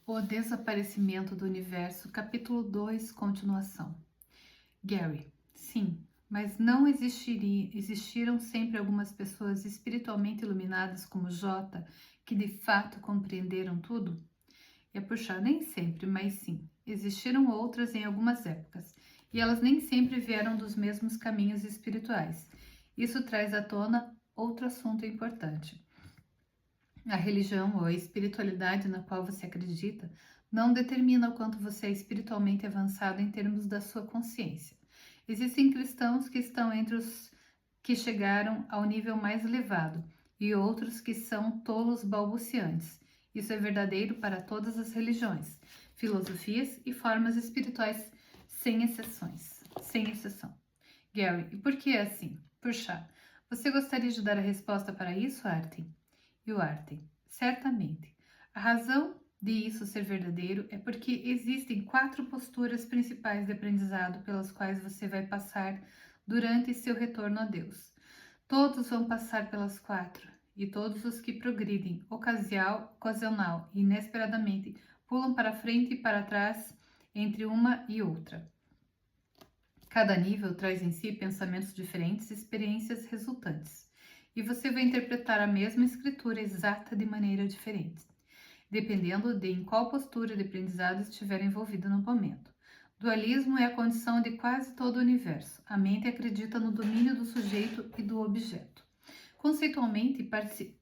O Desaparecimento do Universo, capítulo 2, continuação. Gary, sim, mas não existiram sempre algumas pessoas espiritualmente iluminadas como Jota, que de fato compreenderam tudo? É puxar, nem sempre, mas sim. Existiram outras em algumas épocas, e elas nem sempre vieram dos mesmos caminhos espirituais. Isso traz à tona outro assunto importante. A religião ou a espiritualidade na qual você acredita não determina o quanto você é espiritualmente avançado em termos da sua consciência. Existem cristãos que estão entre os que chegaram ao nível mais elevado e outros que são tolos balbuciantes. Isso é verdadeiro para todas as religiões, filosofias e formas espirituais, sem exceções. Sem exceção. Gary, e por que é assim? Puxa, você gostaria de dar a resposta para isso, Artin? E o Arten, certamente. A razão de isso ser verdadeiro é porque existem 4 posturas principais de aprendizado pelas quais você vai passar durante seu retorno a Deus. Todos vão passar pelas 4, e todos os que progridem ocasional e inesperadamente pulam para frente e para trás entre uma e outra. Cada nível traz em si pensamentos diferentes e experiências resultantes, e você vai interpretar a mesma escritura exata de maneira diferente, dependendo de em qual postura de aprendizado estiver envolvido no momento. Dualismo é a condição de quase todo o universo. A mente acredita no domínio do sujeito e do objeto. Conceitualmente,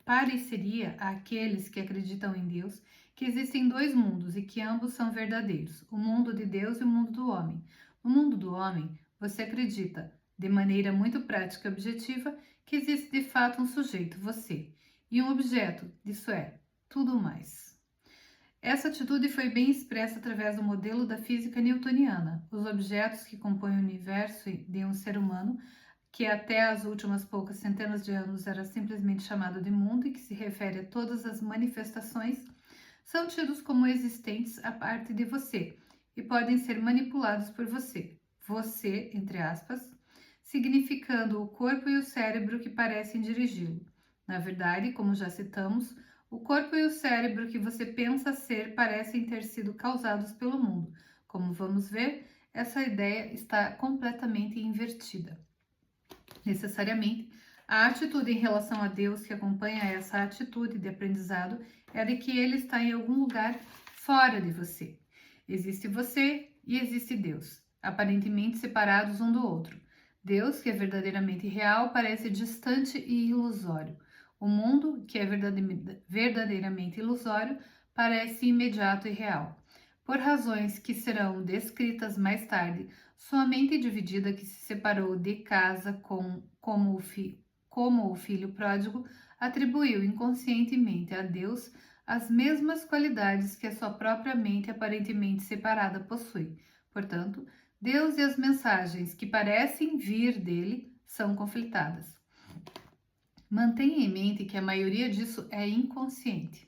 pareceria àqueles que acreditam em Deus que existem 2 mundos e que ambos são verdadeiros, o mundo de Deus e o mundo do homem. No mundo do homem, você acredita, de maneira muito prática e objetiva, que existe de fato um sujeito, você, e um objeto, isso é, tudo mais. Essa atitude foi bem expressa através do modelo da física newtoniana. Os objetos que compõem o universo de um ser humano, que até as últimas poucas centenas de anos era simplesmente chamado de mundo e que se refere a todas as manifestações, são tidos como existentes a parte de você e podem ser manipulados por você. Você, entre aspas, significando o corpo e o cérebro que parecem dirigi-lo. Na verdade, como já citamos, o corpo e o cérebro que você pensa ser parecem ter sido causados pelo mundo. Como vamos ver, essa ideia está completamente invertida. Necessariamente, a atitude em relação a Deus que acompanha essa atitude de aprendizado é de que Ele está em algum lugar fora de você. Existe você e existe Deus, aparentemente separados um do outro. Deus, que é verdadeiramente real, parece distante e ilusório. O mundo, que é verdadeiramente ilusório, parece imediato e real. Por razões que serão descritas mais tarde, sua mente dividida que se separou de casa como o filho pródigo atribuiu inconscientemente a Deus as mesmas qualidades que a sua própria mente aparentemente separada possui. Portanto, Deus e as mensagens que parecem vir dele são conflitadas. Mantenha em mente que a maioria disso é inconsciente,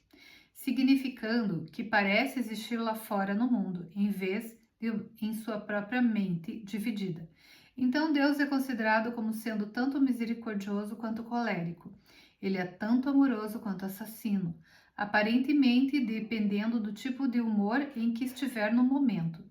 significando que parece existir lá fora no mundo, em vez de em sua própria mente dividida. Então Deus é considerado como sendo tanto misericordioso quanto colérico. Ele é tanto amoroso quanto assassino, aparentemente dependendo do tipo de humor em que estiver no momento.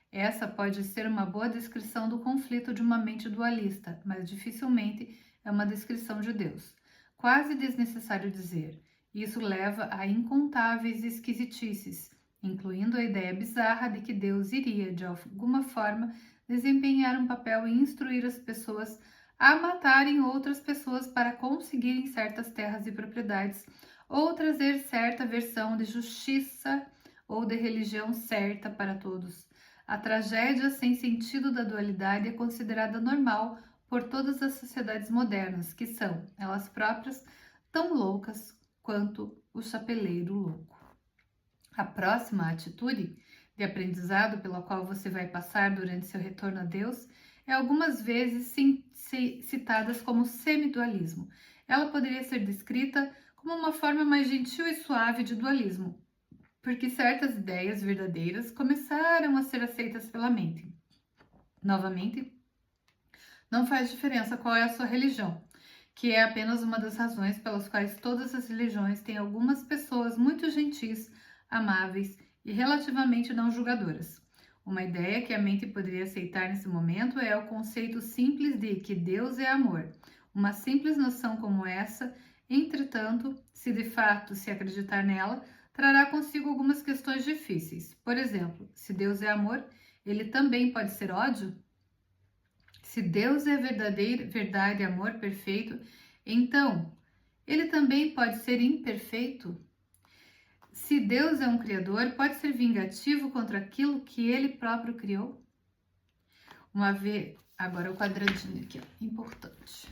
Essa pode ser uma boa descrição do conflito de uma mente dualista, mas dificilmente é uma descrição de Deus. Quase desnecessário dizer. Isso leva a incontáveis esquisitices, incluindo a ideia bizarra de que Deus iria, de alguma forma, desempenhar um papel em instruir as pessoas a matarem outras pessoas para conseguirem certas terras e propriedades, ou trazer certa versão de justiça ou de religião certa para todos. A tragédia sem sentido da dualidade é considerada normal por todas as sociedades modernas, que são, elas próprias, tão loucas quanto o chapeleiro louco. A próxima atitude de aprendizado pela qual você vai passar durante seu retorno a Deus é algumas vezes citadas como semidualismo. Ela poderia ser descrita como uma forma mais gentil e suave de dualismo, porque certas ideias verdadeiras começaram a ser aceitas pela mente. Novamente, não faz diferença qual é a sua religião, que é apenas uma das razões pelas quais todas as religiões têm algumas pessoas muito gentis, amáveis e relativamente não julgadoras. Uma ideia que a mente poderia aceitar nesse momento é o conceito simples de que Deus é amor. Uma simples noção como essa, entretanto, se de fato se acreditar nela, trará consigo algumas questões difíceis. Por exemplo, se Deus é amor, ele também pode ser ódio? Se Deus é verdade e amor perfeito, então ele também pode ser imperfeito? Se Deus é um criador, pode ser vingativo contra aquilo que ele próprio criou? Agora o quadradinho aqui, ó, importante.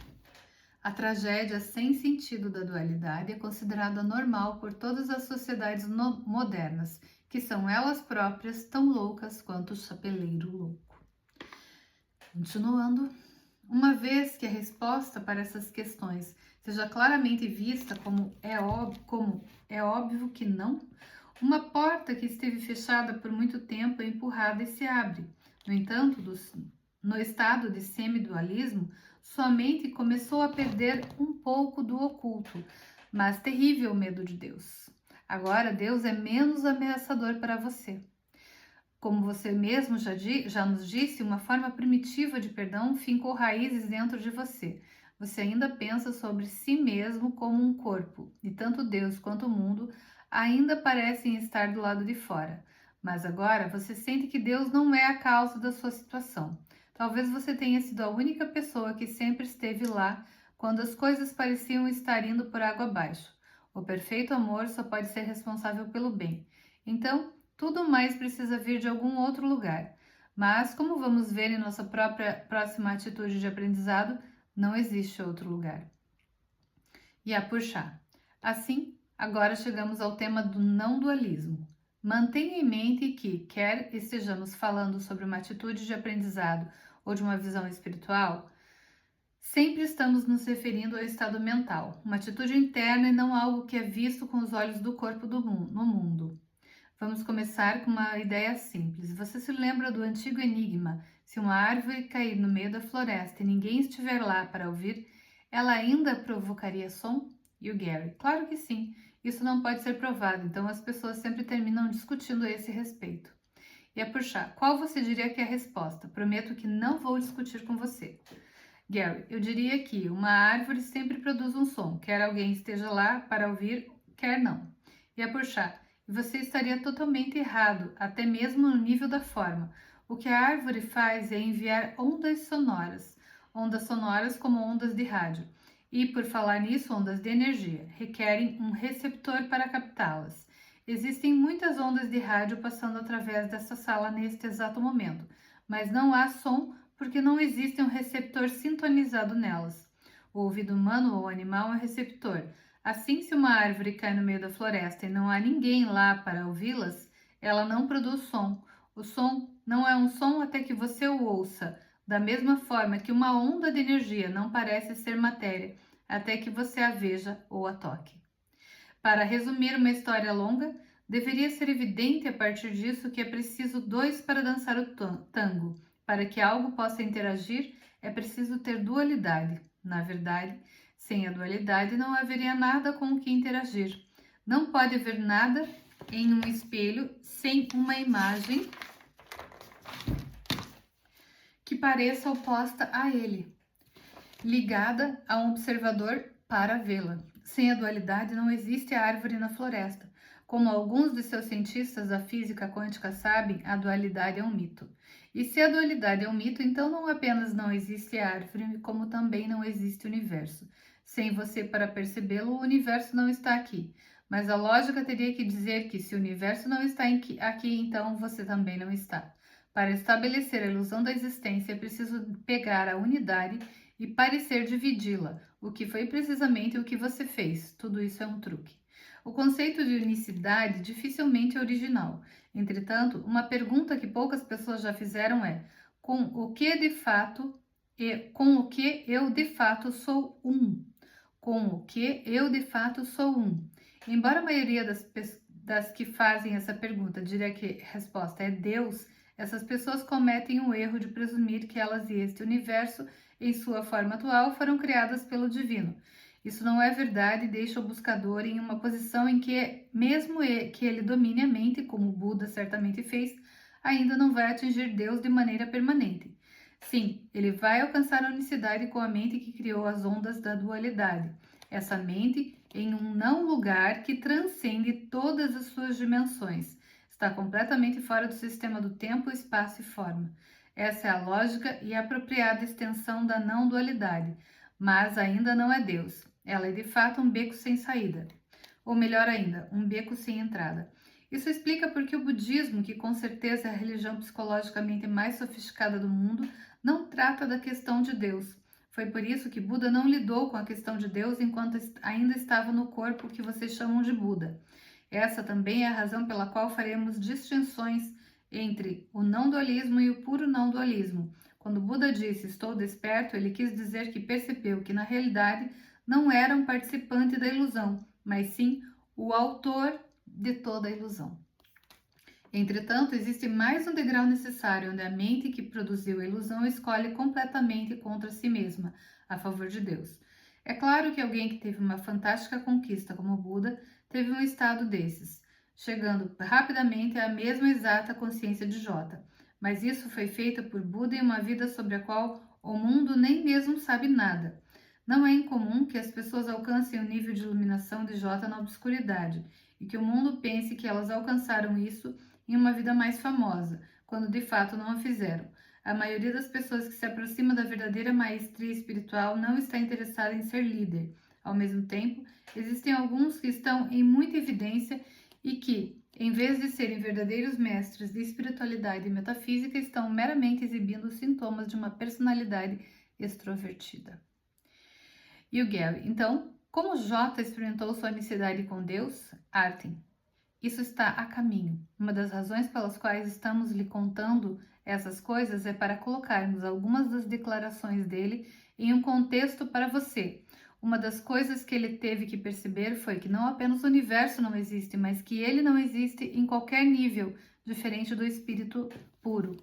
A tragédia sem sentido da dualidade é considerada normal por todas as sociedades modernas, que são elas próprias tão loucas quanto o chapeleiro louco. Continuando, uma vez que a resposta para essas questões seja claramente vista como é óbvio que não, uma porta que esteve fechada por muito tempo é empurrada e se abre. No entanto, no estado de semidualismo, sua mente começou a perder um pouco do oculto, mas terrível medo de Deus. Agora Deus é menos ameaçador para você. Como você mesmo já nos disse, uma forma primitiva de perdão fincou raízes dentro de você. Você ainda pensa sobre si mesmo como um corpo, e tanto Deus quanto o mundo ainda parecem estar do lado de fora. Mas agora você sente que Deus não é a causa da sua situação. Talvez você tenha sido a única pessoa que sempre esteve lá quando as coisas pareciam estar indo por água abaixo. O perfeito amor só pode ser responsável pelo bem. Então, tudo mais precisa vir de algum outro lugar. Mas, como vamos ver em nossa próxima atitude de aprendizado, não existe outro lugar. E a puxar. Assim, agora chegamos ao tema do não dualismo. Mantenha em mente que, quer estejamos falando sobre uma atitude de aprendizado ou de uma visão espiritual, sempre estamos nos referindo ao estado mental, uma atitude interna e não algo que é visto com os olhos do corpo no mundo. Vamos começar com uma ideia simples. Você se lembra do antigo enigma? Se uma árvore cair no meio da floresta e ninguém estiver lá para ouvir, ela ainda provocaria som? E o Gary? Claro que sim. Isso não pode ser provado, então as pessoas sempre terminam discutindo a esse respeito. E a puxar, qual você diria que é a resposta? Prometo que não vou discutir com você. Gary, eu diria que uma árvore sempre produz um som, quer alguém esteja lá para ouvir, quer não. E a puxar, você estaria totalmente errado, até mesmo no nível da forma. O que a árvore faz é enviar ondas sonoras como ondas de rádio. E, por falar nisso, ondas de energia, requerem um receptor para captá-las. Existem muitas ondas de rádio passando através dessa sala neste exato momento, mas não há som porque não existe um receptor sintonizado nelas. O ouvido humano ou animal é um receptor. Assim, se uma árvore cai no meio da floresta e não há ninguém lá para ouvi-las, ela não produz som. O som não é um som até que você o ouça, da mesma forma que uma onda de energia não parece ser matéria até que você a veja ou a toque. Para resumir uma história longa, deveria ser evidente a partir disso que é preciso dois para dançar o tango. Para que algo possa interagir, é preciso ter dualidade. Na verdade, sem a dualidade não haveria nada com o que interagir. Não pode haver nada em um espelho sem uma imagem que pareça oposta a ele, ligada a um observador para vê-la. Sem a dualidade não existe árvore na floresta. Como alguns de seus cientistas da física quântica sabem, a dualidade é um mito. E se a dualidade é um mito, então não apenas não existe árvore, como também não existe universo. Sem você para percebê-lo, o universo não está aqui. Mas a lógica teria que dizer que se o universo não está aqui, então você também não está. Para estabelecer a ilusão da existência, é preciso pegar a unidade e parecer dividi-la, o que foi precisamente o que você fez. Tudo isso é um truque. O conceito de unicidade dificilmente é original. Entretanto, uma pergunta que poucas pessoas já fizeram é: com o que eu de fato sou um? Com o que eu de fato sou um? Embora a maioria das que fazem essa pergunta diria que a resposta é Deus, essas pessoas cometem o erro de presumir que elas e este universo, em sua forma atual, foram criadas pelo divino. Isso não é verdade e deixa o buscador em uma posição em que, mesmo que ele domine a mente, como Buda certamente fez, ainda não vai atingir Deus de maneira permanente. Sim, ele vai alcançar a unicidade com a mente que criou as ondas da dualidade. Essa mente em um não lugar que transcende todas as suas dimensões. Está completamente fora do sistema do tempo, espaço e forma. Essa é a lógica e a apropriada extensão da não dualidade, mas ainda não é Deus. Ela é de fato um beco sem saída, ou melhor ainda, um beco sem entrada. Isso explica porque o budismo, que com certeza é a religião psicologicamente mais sofisticada do mundo, não trata da questão de Deus. Foi por isso que Buda não lidou com a questão de Deus enquanto ainda estava no corpo que vocês chamam de Buda. Essa também é a razão pela qual faremos distinções entre o não dualismo e o puro não dualismo. Quando Buda disse estou desperto, ele quis dizer que percebeu que na realidade não era um participante da ilusão, mas sim o autor de toda a ilusão. Entretanto, existe mais um degrau necessário onde a mente que produziu a ilusão escolhe completamente contra si mesma, a favor de Deus. É claro que alguém que teve uma fantástica conquista como Buda teve um estado desses, chegando rapidamente à mesma exata consciência de Jota. Mas isso foi feito por Buda em uma vida sobre a qual o mundo nem mesmo sabe nada. Não é incomum que as pessoas alcancem o nível de iluminação de Jota na obscuridade e que o mundo pense que elas alcançaram isso em uma vida mais famosa, quando de fato não a fizeram. A maioria das pessoas que se aproxima da verdadeira maestria espiritual não está interessada em ser líder. Ao mesmo tempo, existem alguns que estão em muita evidência e que, em vez de serem verdadeiros mestres de espiritualidade e metafísica, estão meramente exibindo os sintomas de uma personalidade extrovertida. E o Gary, então, como J experimentou sua unicidade com Deus? Arten. Isso está a caminho. Uma das razões pelas quais estamos lhe contando essas coisas é para colocarmos algumas das declarações dele em um contexto para você. Uma das coisas que ele teve que perceber foi que não apenas o universo não existe, mas que ele não existe em qualquer nível, diferente do espírito puro.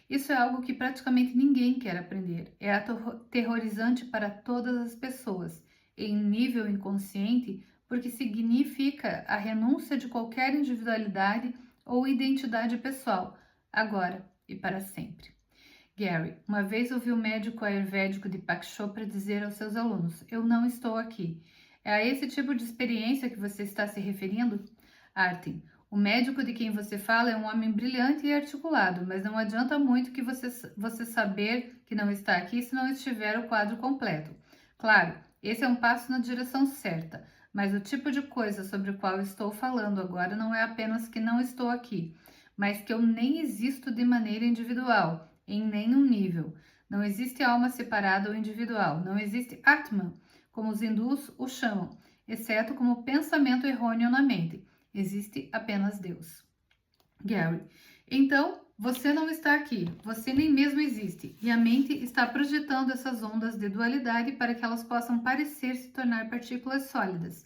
Isso é algo que praticamente ninguém quer aprender. É aterrorizante para todas as pessoas. Em nível inconsciente, porque significa a renúncia de qualquer individualidade ou identidade pessoal, agora e para sempre. Gary, uma vez ouvi o médico ayurvédico Deepak Chopra dizer aos seus alunos: eu não estou aqui. É a esse tipo de experiência que você está se referindo? Arten, o médico de quem você fala é um homem brilhante e articulado, mas não adianta muito que você saber que não está aqui se não estiver o quadro completo. Claro, esse é um passo na direção certa, mas o tipo de coisa sobre o qual estou falando agora não é apenas que não estou aqui, mas que eu nem existo de maneira individual, em nenhum nível. Não existe alma separada ou individual, não existe Atman, como os hindus o chamam, exceto como pensamento errôneo na mente. Existe apenas Deus. Gary, então você não está aqui, você nem mesmo existe, e a mente está projetando essas ondas de dualidade para que elas possam parecer se tornar partículas sólidas,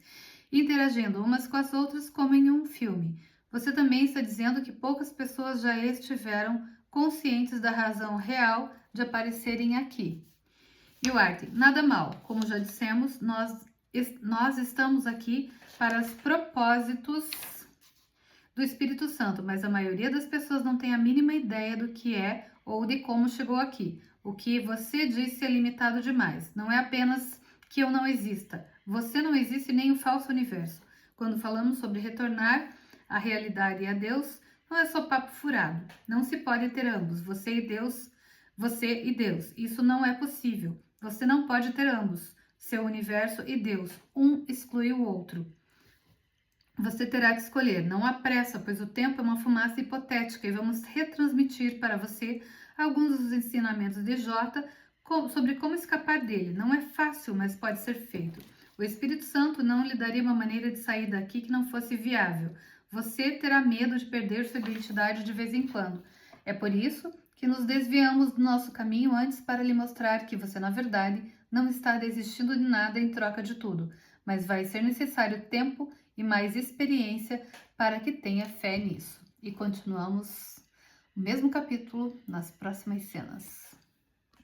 interagindo umas com as outras como em um filme. Você também está dizendo que poucas pessoas já estiveram conscientes da razão real de aparecerem aqui. E o Arten, nada mal, como já dissemos, nós estamos aqui para os propósitos do Espírito Santo, mas a maioria das pessoas não tem a mínima ideia do que é ou de como chegou aqui. O que você disse é limitado demais. Não é apenas que eu não exista. Você não existe nem o falso universo. Quando falamos sobre retornar à realidade e a Deus, não é só papo furado. Não se pode ter ambos, você e Deus, você e Deus. Isso não é possível. Você não pode ter ambos, seu universo e Deus. Um exclui o outro. Você terá que escolher, não há pressa, pois o tempo é uma fumaça hipotética e vamos retransmitir para você alguns dos ensinamentos de Jota sobre como escapar dele. Não é fácil, mas pode ser feito. O Espírito Santo não lhe daria uma maneira de sair daqui que não fosse viável. Você terá medo de perder sua identidade de vez em quando. É por isso que nos desviamos do nosso caminho antes para lhe mostrar que você, na verdade, não está desistindo de nada em troca de tudo, mas vai ser necessário tempo e mais experiência para que tenha fé nisso. E continuamos o mesmo capítulo nas próximas cenas.